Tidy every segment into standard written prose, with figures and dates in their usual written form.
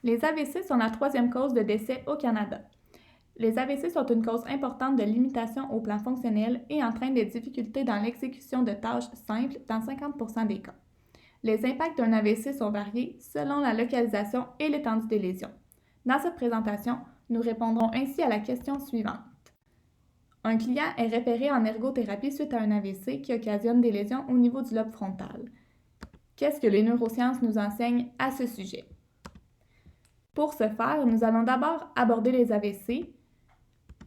Les AVC sont la troisième cause de décès au Canada. Les AVC sont une cause importante de limitation au plan fonctionnel et entraînent des difficultés dans l'exécution de tâches simples dans 50% des cas. Les impacts d'un AVC sont variés selon la localisation et l'étendue des lésions. Dans cette présentation, nous répondrons ainsi à la question suivante. Un client est référé en ergothérapie suite à un AVC qui occasionne des lésions au niveau du lobe frontal. Qu'est-ce que les neurosciences nous enseignent à ce sujet? Pour ce faire, nous allons d'abord aborder les AVC,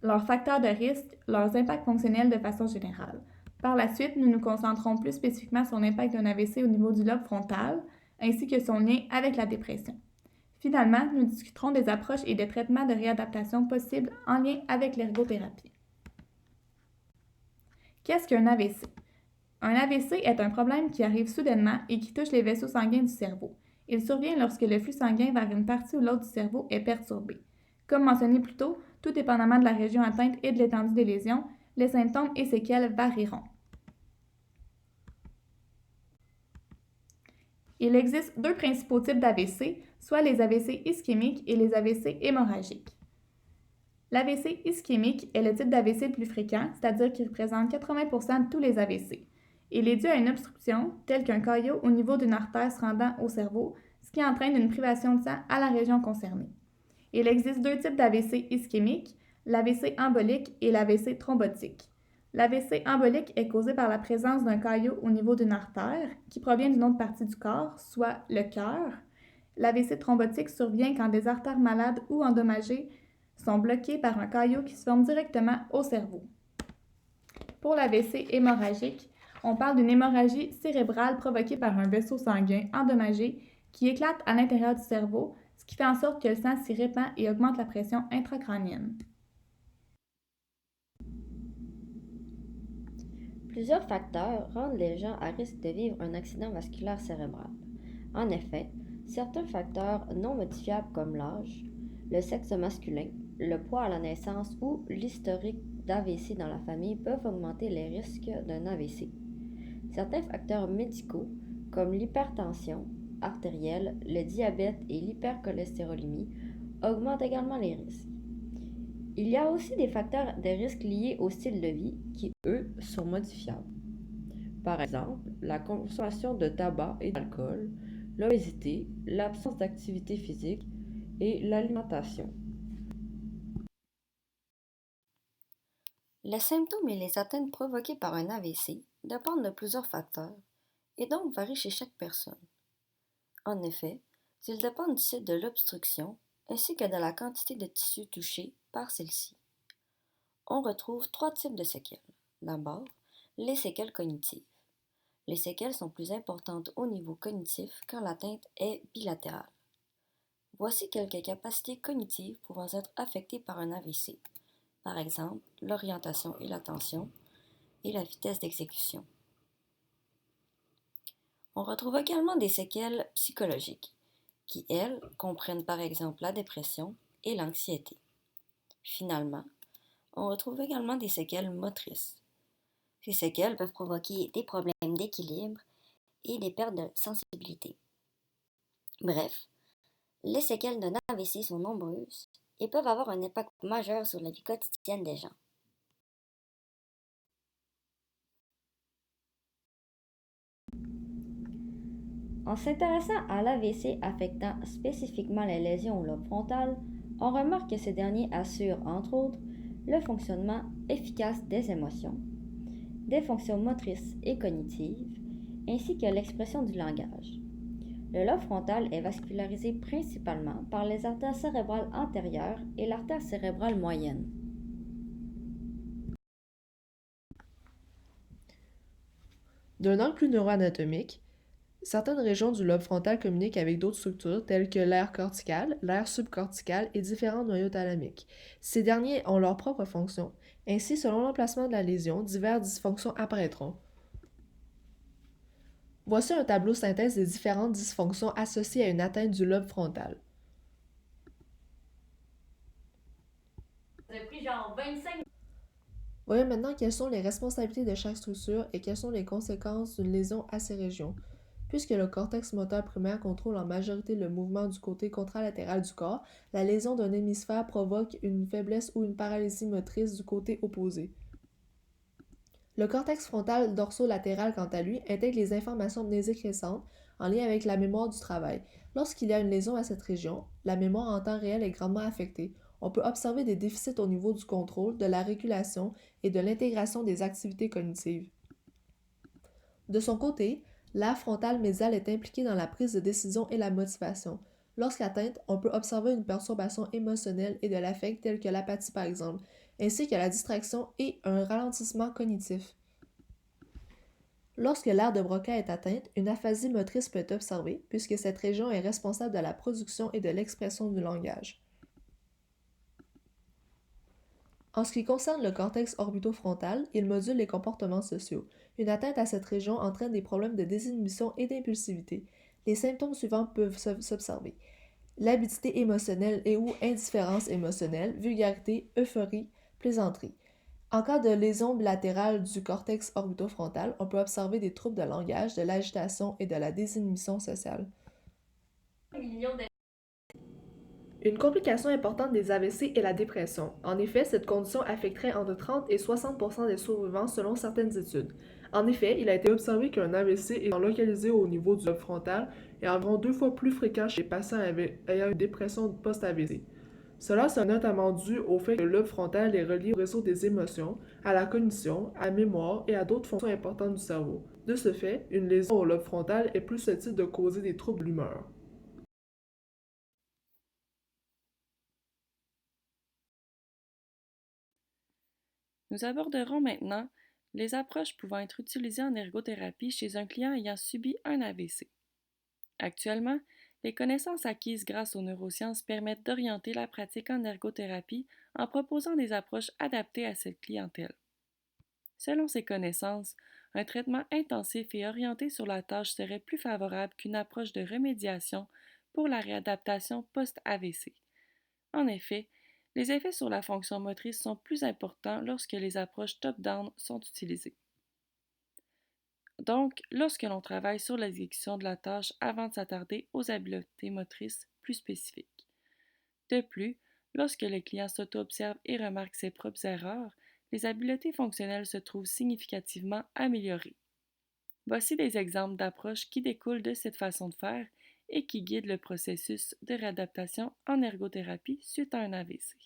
leurs facteurs de risque, leurs impacts fonctionnels de façon générale. Par la suite, nous nous concentrons plus spécifiquement sur l'impact d'un AVC au niveau du lobe frontal, ainsi que son lien avec la dépression. Finalement, nous discuterons des approches et des traitements de réadaptation possibles en lien avec l'ergothérapie. Qu'est-ce qu'un AVC? Un AVC est un problème qui arrive soudainement et qui touche les vaisseaux sanguins du cerveau. Il survient lorsque le flux sanguin vers une partie ou l'autre du cerveau est perturbé. Comme mentionné plus tôt, tout dépendamment de la région atteinte et de l'étendue des lésions, les symptômes et séquelles varieront. Il existe deux principaux types d'AVC, soit les AVC ischémiques et les AVC hémorragiques. L'AVC ischémique est le type d'AVC le plus fréquent, c'est-à-dire qu'il représente 80% de tous les AVC. Il est dû à une obstruction, telle qu'un caillot au niveau d'une artère se rendant au cerveau, ce qui entraîne une privation de sang à la région concernée. Il existe deux types d'AVC ischémiques, l'AVC embolique et l'AVC thrombotique. L'AVC embolique est causé par la présence d'un caillot au niveau d'une artère qui provient d'une autre partie du corps, soit le cœur. L'AVC thrombotique survient quand des artères malades ou endommagées sont bloquées par un caillot qui se forme directement au cerveau. Pour l'AVC hémorragique, on parle d'une hémorragie cérébrale provoquée par un vaisseau sanguin endommagé qui éclate à l'intérieur du cerveau, ce qui fait en sorte que le sang s'y répand et augmente la pression intracrânienne. Plusieurs facteurs rendent les gens à risque de vivre un accident vasculaire cérébral. En effet, certains facteurs non modifiables comme l'âge, le sexe masculin, le poids à la naissance ou l'historique d'AVC dans la famille peuvent augmenter les risques d'un AVC. Certains facteurs médicaux, comme l'hypertension artérielle, le diabète et l'hypercholestérolémie, augmentent également les risques. Il y a aussi des facteurs de risque liés au style de vie qui, eux, sont modifiables. Par exemple, la consommation de tabac et d'alcool, l'obésité, l'absence d'activité physique et l'alimentation. Les symptômes et les atteintes provoquées par un AVC dépendent de plusieurs facteurs et donc varient chez chaque personne. En effet, ils dépendent du site de l'obstruction ainsi que de la quantité de tissu touché par celle-ci. On retrouve trois types de séquelles. D'abord, les séquelles cognitives. Les séquelles sont plus importantes au niveau cognitif quand l'atteinte est bilatérale. Voici quelques capacités cognitives pouvant être affectées par un AVC. Par exemple, l'orientation et l'attention et la vitesse d'exécution. On retrouve également des séquelles psychologiques, qui, elles, comprennent par exemple la dépression et l'anxiété. Finalement, on retrouve également des séquelles motrices. Ces séquelles peuvent provoquer des problèmes d'équilibre et des pertes de sensibilité. Bref, les séquelles d'un AVC sont nombreuses et peuvent avoir un impact majeur sur la vie quotidienne des gens. En s'intéressant à l'AVC affectant spécifiquement les lésions au lobe frontal, on remarque que ces derniers assurent, entre autres, le fonctionnement efficace des émotions, des fonctions motrices et cognitives, ainsi que l'expression du langage. Le lobe frontal est vascularisé principalement par les artères cérébrales antérieures et l'artère cérébrale moyenne. D'un angle plus neuroanatomique, certaines régions du lobe frontal communiquent avec d'autres structures telles que l'aire corticale, l'aire subcorticale et différents noyaux thalamiques. Ces derniers ont leur propre fonction. Ainsi, selon l'emplacement de la lésion, diverses dysfonctions apparaîtront. Voici un tableau synthèse des différentes dysfonctions associées à une atteinte du lobe frontal. Voyons maintenant quelles sont les responsabilités de chaque structure et quelles sont les conséquences d'une lésion à ces régions. Puisque le cortex moteur primaire contrôle en majorité le mouvement du côté contralatéral du corps, la lésion d'un hémisphère provoque une faiblesse ou une paralysie motrice du côté opposé. Le cortex frontal dorsolatéral, quant à lui, intègre les informations mnésiques récentes en lien avec la mémoire du travail. Lorsqu'il y a une lésion à cette région, la mémoire en temps réel est grandement affectée. On peut observer des déficits au niveau du contrôle, de la régulation et de l'intégration des activités cognitives. De son côté, l'aire frontale médiale est impliquée dans la prise de décision et la motivation. Lorsqu'atteinte, on peut observer une perturbation émotionnelle et de l'affect telle que l'apathie par exemple, ainsi que la distraction et un ralentissement cognitif. Lorsque l'aire de Broca est atteinte, une aphasie motrice peut être observée, puisque cette région est responsable de la production et de l'expression du langage. En ce qui concerne le cortex orbitofrontal, il module les comportements sociaux. Une atteinte à cette région entraîne des problèmes de désinhibition et d'impulsivité. Les symptômes suivants peuvent s'observer: l'habileté émotionnelle et ou indifférence émotionnelle, vulgarité, euphorie, plaisanterie. En cas de lésion bilatérale du cortex orbitofrontal, on peut observer des troubles de langage, de l'agitation et de la désinhibition sociale. Une complication importante des AVC est la dépression. En effet, cette condition affecterait entre 30 et 60% des survivants selon certaines études. En effet, il a été observé qu'un AVC étant localisé au niveau du lobe frontal est environ 2 fois plus fréquent chez les patients ayant une dépression post-AVC. Cela serait notamment dû au fait que le lobe frontal est relié au réseau des émotions, à la cognition, à la mémoire et à d'autres fonctions importantes du cerveau. De ce fait, une lésion au lobe frontal est plus susceptible de causer des troubles de l'humeur. Nous aborderons maintenant les approches pouvant être utilisées en ergothérapie chez un client ayant subi un AVC. Actuellement, les connaissances acquises grâce aux neurosciences permettent d'orienter la pratique en ergothérapie en proposant des approches adaptées à cette clientèle. Selon ces connaissances, un traitement intensif et orienté sur la tâche serait plus favorable qu'une approche de remédiation pour la réadaptation post-AVC. En effet, les effets sur la fonction motrice sont plus importants lorsque les approches top-down sont utilisées. Donc, lorsque l'on travaille sur l'exécution de la tâche avant de s'attarder aux habiletés motrices plus spécifiques. De plus, lorsque le client s'auto-observe et remarque ses propres erreurs, les habiletés fonctionnelles se trouvent significativement améliorées. Voici des exemples d'approches qui découlent de cette façon de faire et qui guident le processus de réadaptation en ergothérapie suite à un AVC.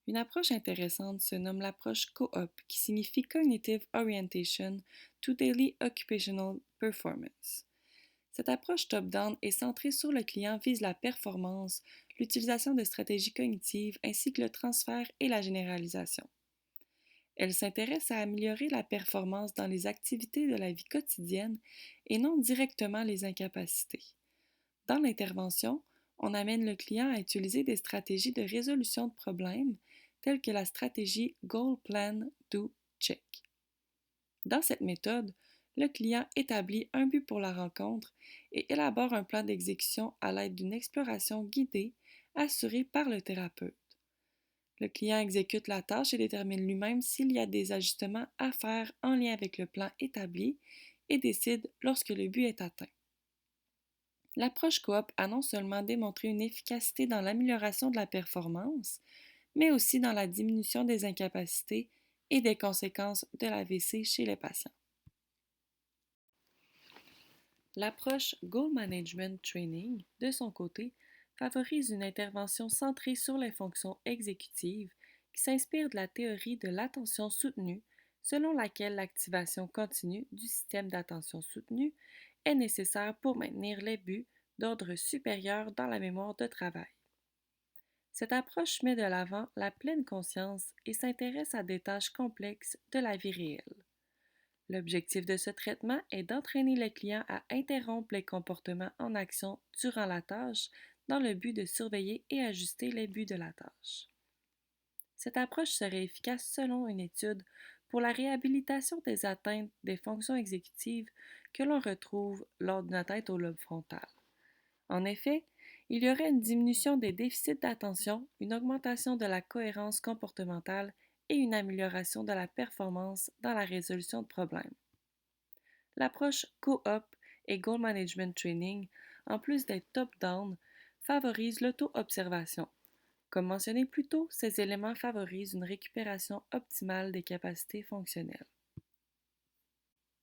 Une approche intéressante se nomme l'approche COOP, qui signifie Cognitive Orientation to Daily Occupational Performance. Cette approche top-down est centrée sur le client, vise la performance, l'utilisation de stratégies cognitives ainsi que le transfert et la généralisation. Elle s'intéresse à améliorer la performance dans les activités de la vie quotidienne et non directement les incapacités. Dans l'intervention, on amène le client à utiliser des stratégies de résolution de problèmes telles que la stratégie Goal Plan Do Check. Dans cette méthode, le client établit un but pour la rencontre et élabore un plan d'exécution à l'aide d'une exploration guidée assurée par le thérapeute. Le client exécute la tâche et détermine lui-même s'il y a des ajustements à faire en lien avec le plan établi et décide lorsque le but est atteint. L'approche coop a non seulement démontré une efficacité dans l'amélioration de la performance, mais aussi dans la diminution des incapacités et des conséquences de l'AVC chez les patients. L'approche Goal Management Training, de son côté, favorise une intervention centrée sur les fonctions exécutives qui s'inspire de la théorie de l'attention soutenue, selon laquelle l'activation continue du système d'attention soutenue est nécessaire pour maintenir les buts d'ordre supérieur dans la mémoire de travail. Cette approche met de l'avant la pleine conscience et s'intéresse à des tâches complexes de la vie réelle. L'objectif de ce traitement est d'entraîner le client à interrompre les comportements en action durant la tâche dans le but de surveiller et ajuster les buts de la tâche. Cette approche serait efficace selon une étude pour la réhabilitation des atteintes des fonctions exécutives que l'on retrouve lors d'une atteinte au lobe frontal. En effet, il y aurait une diminution des déficits d'attention, une augmentation de la cohérence comportementale et une amélioration de la performance dans la résolution de problèmes. l'approche Co-op et Goal Management Training, en plus d'être top-down, favorise l'auto-observation. Comme mentionné plus tôt, ces éléments favorisent une récupération optimale des capacités fonctionnelles.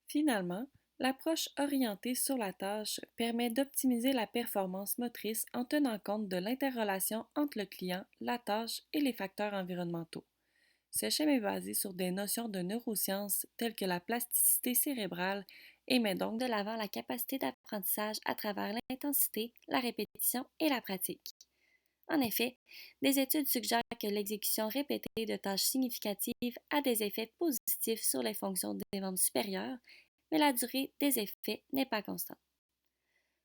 Finalement, l'approche orientée sur la tâche permet d'optimiser la performance motrice en tenant compte de l'interrelation entre le client, la tâche et les facteurs environnementaux. Ce schéma est basé sur des notions de neurosciences telles que la plasticité cérébrale et met donc de l'avant la capacité d'apprentissage à travers l'intensité, la répétition et la pratique. En effet, des études suggèrent que l'exécution répétée de tâches significatives a des effets positifs sur les fonctions des membres supérieurs, mais la durée des effets n'est pas constante.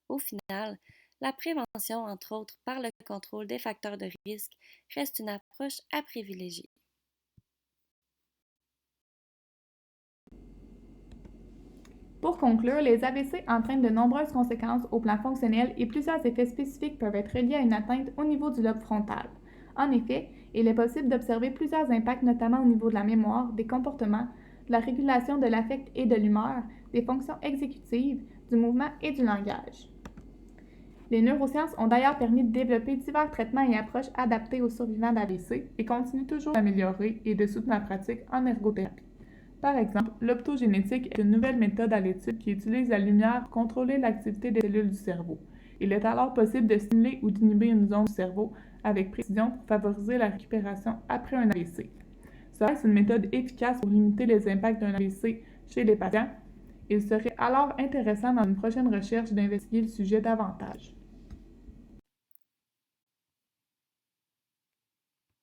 Au final, la prévention, entre autres par le contrôle des facteurs de risque, reste une approche à privilégier. Pour conclure, les AVC entraînent de nombreuses conséquences au plan fonctionnel et plusieurs effets spécifiques peuvent être reliés à une atteinte au niveau du lobe frontal. En effet, il est possible d'observer plusieurs impacts, notamment au niveau de la mémoire, des comportements, de la régulation de l'affect et de l'humeur, des fonctions exécutives, du mouvement et du langage. Les neurosciences ont d'ailleurs permis de développer divers traitements et approches adaptés aux survivants d'AVC et continuent toujours d'améliorer et de soutenir la pratique en ergothérapie. Par exemple, l'optogénétique est une nouvelle méthode à l'étude qui utilise la lumière pour contrôler l'activité des cellules du cerveau. Il est alors possible de stimuler ou d'inhiber une zone du cerveau avec précision pour favoriser la récupération après un AVC. Serait-ce une méthode efficace pour limiter les impacts d'un AVC chez les patients? Il serait alors intéressant dans une prochaine recherche d'investiguer le sujet davantage.